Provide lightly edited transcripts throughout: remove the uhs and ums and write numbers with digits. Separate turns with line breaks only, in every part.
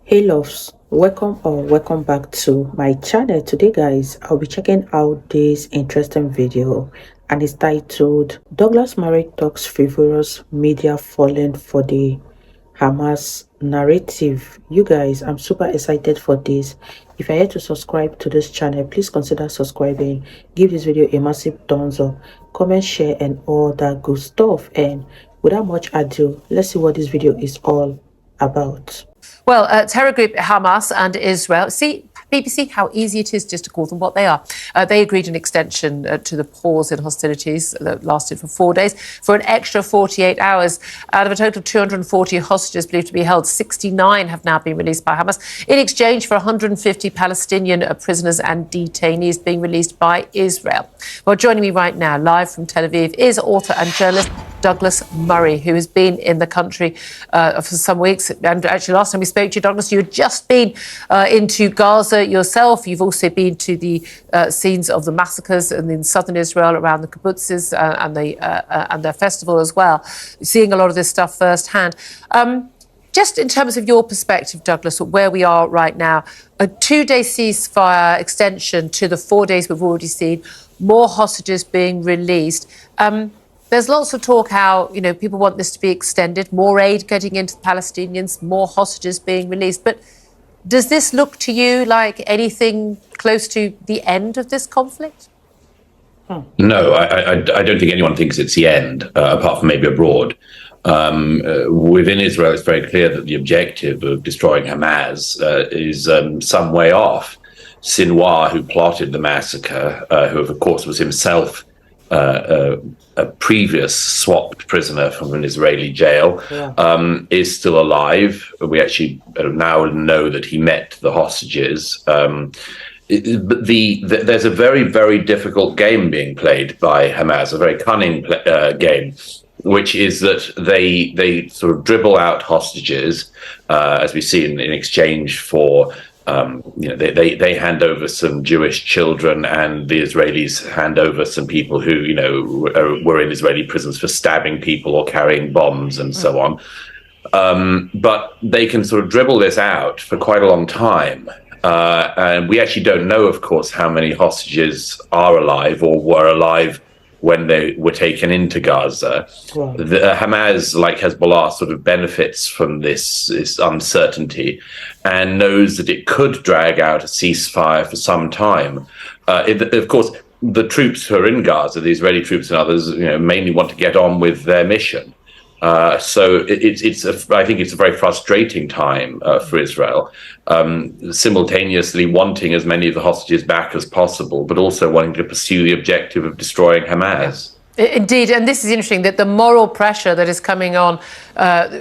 Hey loves, welcome back to my channel. Today guys, I'll be checking out this interesting video and it's titled Douglas Murray talks frivolous media falling for the Hamas narrative. You guys, I'm super excited for this. If you're yet to subscribe to this channel, please consider subscribing. Give this video a massive thumbs up, comment, share and all that good stuff. And without much ado, let's see what this video is all about.
Well, terror group Hamas and Israel. See, BBC, how easy it is just to call them what they are. They agreed an extension to the pause in hostilities that lasted for 4 days for an extra 48 hours. Out of a total of 240 hostages believed to be held, 69 have now been released by Hamas in exchange for 150 Palestinian prisoners and detainees being released by Israel. Well, joining me right now, live from Tel Aviv, is author and journalist Douglas Murray, who has been in the country for some weeks. And actually, last time we spoke to you, Douglas, you had just been into Gaza yourself. You've also been to the scenes of the massacres in southern Israel around the kibbutzes and their festival as well, seeing a lot of this stuff firsthand. Just in terms of your perspective, Douglas, where we are right now, a 2-day ceasefire extension to the 4 days we've already seen, more hostages being released. There's lots of talk how, people want this to be extended, more aid getting into the Palestinians, more hostages being released. But does this look to you like anything close to the end of this conflict?
No, I don't think anyone thinks it's the end, apart from maybe abroad. Within Israel, it's very clear that the objective of destroying Hamas is some way off. Sinwar, who plotted the massacre, who of course was himself a previous swapped prisoner from an Israeli jail, is still alive. We actually now know that he met the hostages. But there's a very, very difficult game being played by Hamas, a very cunning game, which is that they sort of dribble out hostages, as we see in exchange for they hand over some Jewish children, and the Israelis hand over some people who, were in Israeli prisons for stabbing people or carrying bombs and so on. But they can sort of dribble this out for quite a long time. And we actually don't know, of course, how many hostages are alive or were alive when they were taken into Gaza. Wow. Hamas, like Hezbollah, sort of benefits from this uncertainty and knows that it could drag out a ceasefire for some time. Of course, the troops who are in Gaza, the Israeli troops and others, mainly want to get on with their mission. So I think it's a very frustrating time for Israel, simultaneously wanting as many of the hostages back as possible, but also wanting to pursue the objective of destroying Hamas.
Indeed, and this is interesting, that the moral pressure that is coming on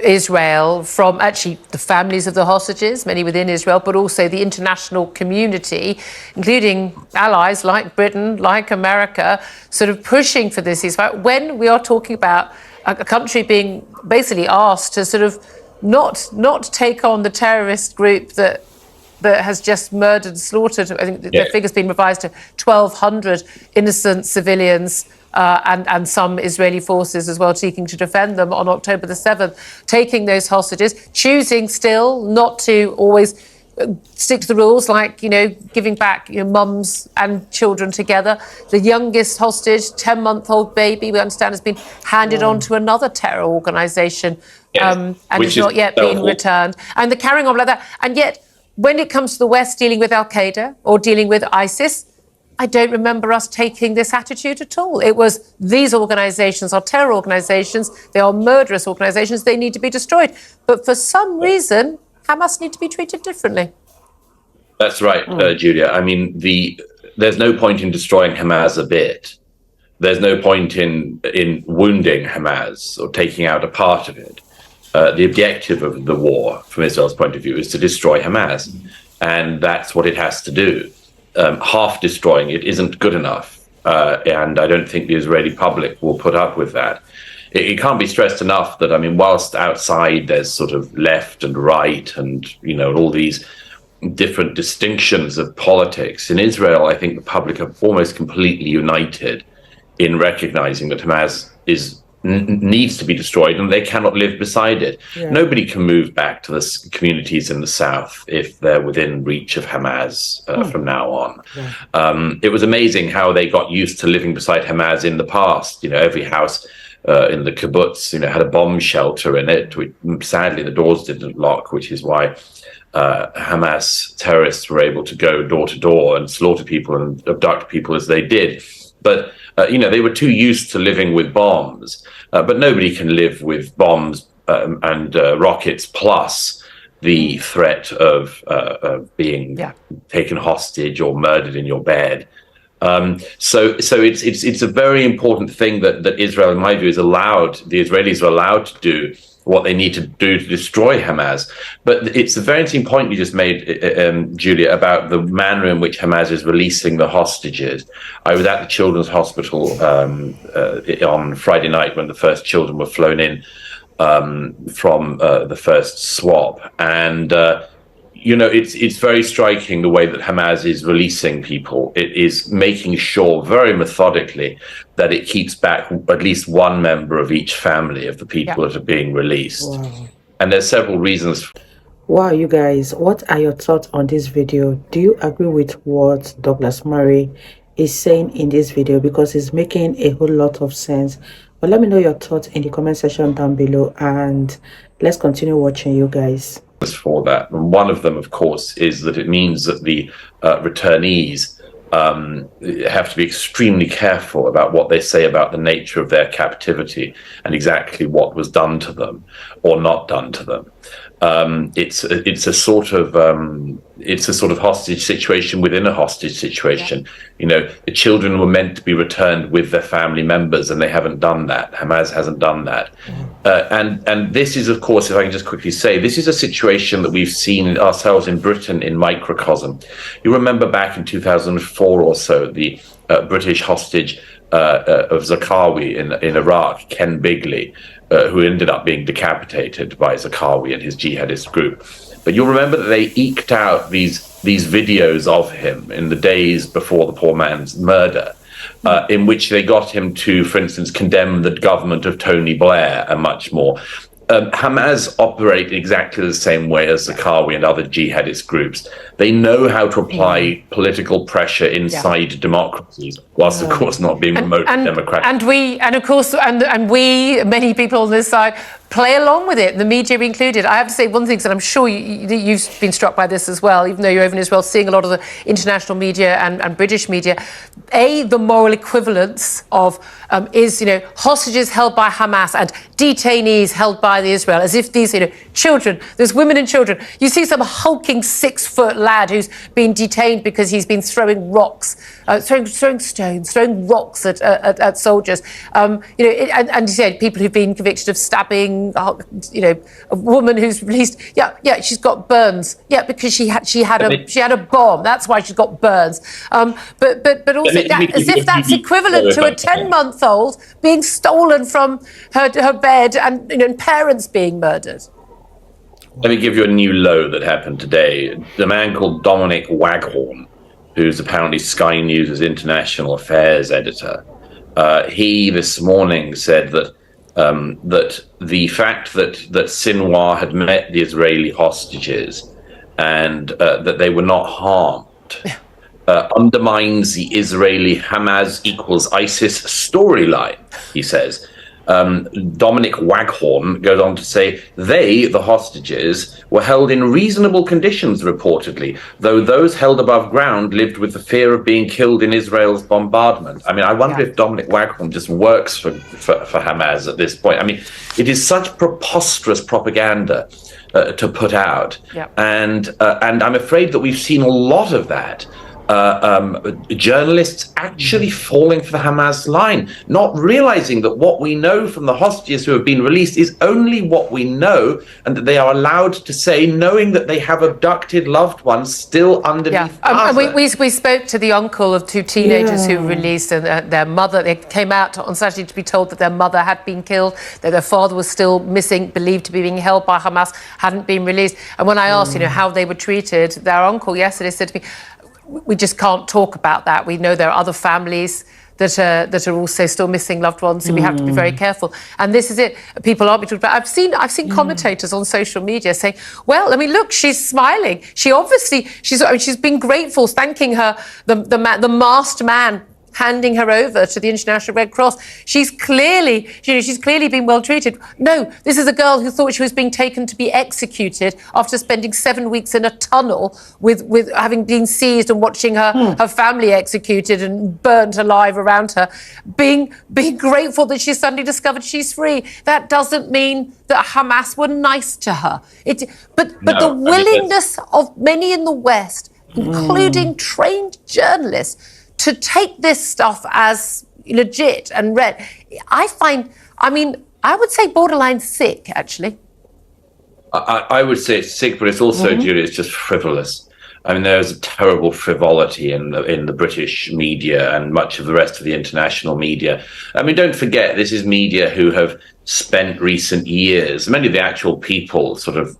Israel from actually the families of the hostages, many within Israel, but also the international community, including allies like Britain, like America, sort of pushing for this ceasefire. When we are talking about a country being basically asked to sort of not take on the terrorist group that has just murdered and slaughtered, I think the figure's been revised to 1,200 innocent civilians and some Israeli forces as well seeking to defend them on October the 7th, taking those hostages, choosing still not to always stick to the rules, like, giving back mums and children together. The youngest hostage, 10-month-old baby, we understand, has been handed on to another terror organisation and has not yet been returned. And they're carrying on like that. And yet, when it comes to the West dealing with Al-Qaeda or dealing with ISIS, I don't remember us taking this attitude at all. It was, these organisations are terror organisations, they are murderous organisations, they need to be destroyed. But for some reason, Hamas need to be treated differently.
That's right, Julia. I mean, there's no point in destroying Hamas a bit. There's no point in wounding Hamas or taking out a part of it. The objective of the war, from Israel's point of view, is to destroy Hamas. And that's what it has to do. Half destroying it isn't good enough. And I don't think the Israeli public will put up with that. It can't be stressed enough that, whilst outside there's sort of left and right and, all these different distinctions of politics, in Israel, I think the public are almost completely united in recognizing that Hamas is needs to be destroyed, and they cannot live beside it.
Yeah.
Nobody can move back to the communities in the south if they're within reach of Hamas from now on.
Yeah.
It was amazing how they got used to living beside Hamas in the past. Every house in the kibbutz, had a bomb shelter in it. Sadly, the doors didn't lock, which is why Hamas terrorists were able to go door to door and slaughter people and abduct people as they did. But they were too used to living with bombs. But nobody can live with bombs and rockets plus the threat of being taken hostage or murdered in your bed. So it's a very important thing that Israel, in my view, the Israelis are allowed to do what they need to do to destroy Hamas. But it's a very interesting point you just made, Julia, about the manner in which Hamas is releasing the hostages. I was at the Children's Hospital on Friday night when the first children were flown in from the first swap. And it's very striking the way that Hamas is releasing people. It is making sure very methodically that it keeps back at least one member of each family of the people that are being released.
Wow.
And there's several reasons.
Wow, you guys, what are your thoughts on this video? Do you agree with what Douglas Murray is saying in this video? Because it's making a whole lot of sense. But let me know your thoughts in the comment section down below, and let's continue watching, you guys.
For that. And one of them, of course, is that it means that the returnees have to be extremely careful about what they say about the nature of their captivity and exactly what was done to them or not done to them. It's a sort of hostage situation within a hostage situation. The children were meant to be returned with their family members, and they haven't done that. Hamas hasn't done that. And this is, of course, if I can just quickly say, this is a situation that we've seen ourselves in Britain in microcosm. You remember back in 2004 or so, the British hostage of Zarqawi in Iraq, Ken Bigley, who ended up being decapitated by Zarqawi and his jihadist group. But you'll remember that they eked out these videos of him in the days before the poor man's murder, in which they got him to, for instance, condemn the government of Tony Blair and much more. Hamas operate exactly the same way as Zarqawi and other jihadist groups. They know how to apply political pressure inside democracies, whilst of course not being remotely democratic.
And we, many people on this side, play along with it, the media included. I have to say one thing, and I'm sure you've been struck by this as well, even though you're over in Israel, seeing a lot of the international media and British media. The moral equivalence of is, hostages held by Hamas and detainees held by the Israel, as if these, children, there's women and children. You see some hulking 6-foot lad who's been detained because he's been throwing rocks, throwing stones, throwing rocks at soldiers. And you said people who've been convicted of stabbing, a woman who's released. She's got burns. Because she had a bomb. That's why she's got burns. But also as if that's equivalent to a 10-month-old being stolen from her bed and parents being murdered.
Let me give you a new low that happened today. The man called Dominic Waghorn, who's apparently Sky News' international affairs editor, he this morning said that that the fact that Sinwar had met the Israeli hostages and that they were not harmed undermines the Israeli Hamas equals ISIS storyline, he says. Dominic Waghorn goes on to say the hostages, were held in reasonable conditions, reportedly, though those held above ground lived with the fear of being killed in Israel's bombardment. I mean, I wonder if Dominic Waghorn just works for Hamas at this point. I mean, it is such preposterous propaganda to put out. And I'm afraid that we've seen a lot of that. Journalists actually falling for the Hamas line, not realizing that what we know from the hostages who have been released is only what we know, and that they are allowed to say, knowing that they have abducted loved ones still underneath.
And we spoke to the uncle of 2 teenagers who were released, and their mother. They came out on Saturday to be told that their mother had been killed, that their father was still missing, believed to be being held by Hamas, hadn't been released. And when I asked, how they were treated, their uncle yesterday said to me, we just can't talk about that. We know there are other families that are also still missing loved ones, and we have to be very careful. And this is it. People aren't being talked about. I've seen commentators on social media saying, "Well, I mean, look, she's smiling. She obviously she's been grateful, thanking the masked man." Handing her over to the International Red Cross. She's clearly been well treated. No, this is a girl who thought she was being taken to be executed after spending 7 weeks in a tunnel with having been seized and watching her family executed and burnt alive around her. Being grateful that she suddenly discovered she's free. That doesn't mean that Hamas were nice to her. But the willingness of many in the West, including trained journalists, to take this stuff as legit and read, I would say borderline sick, actually.
I would say it's sick, but it's also, Julia, it's just frivolous. I mean, there's a terrible frivolity in the British media and much of the rest of the international media. I mean, don't forget, this is media who have spent recent years, many of the actual people sort of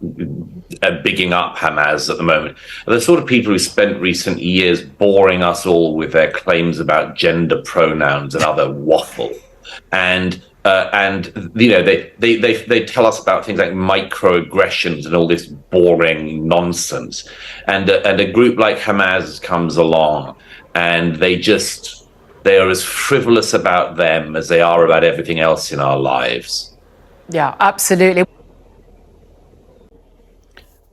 bigging up Hamas at the moment, are the sort of people who spent recent years boring us all with their claims about gender pronouns and other waffle. And you know, they tell us about things like microaggressions and all this boring nonsense. And a group like Hamas comes along, and they are as frivolous about them as they are about everything else in our lives.
Yeah, absolutely.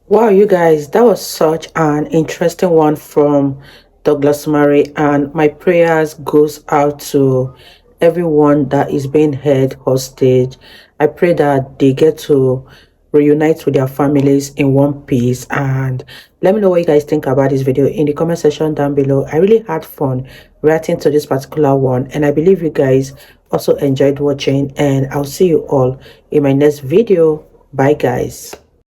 Wow, you guys, that was such an interesting one from Douglas Murray, and my prayers goes out to everyone that is being held hostage. I pray that they get to reunite with their families in one piece. And let me know what you guys think about this video in the comment section down below. I really had fun reacting to this particular one, and I believe you guys also enjoyed watching, and I'll see you all in my next video. Bye guys.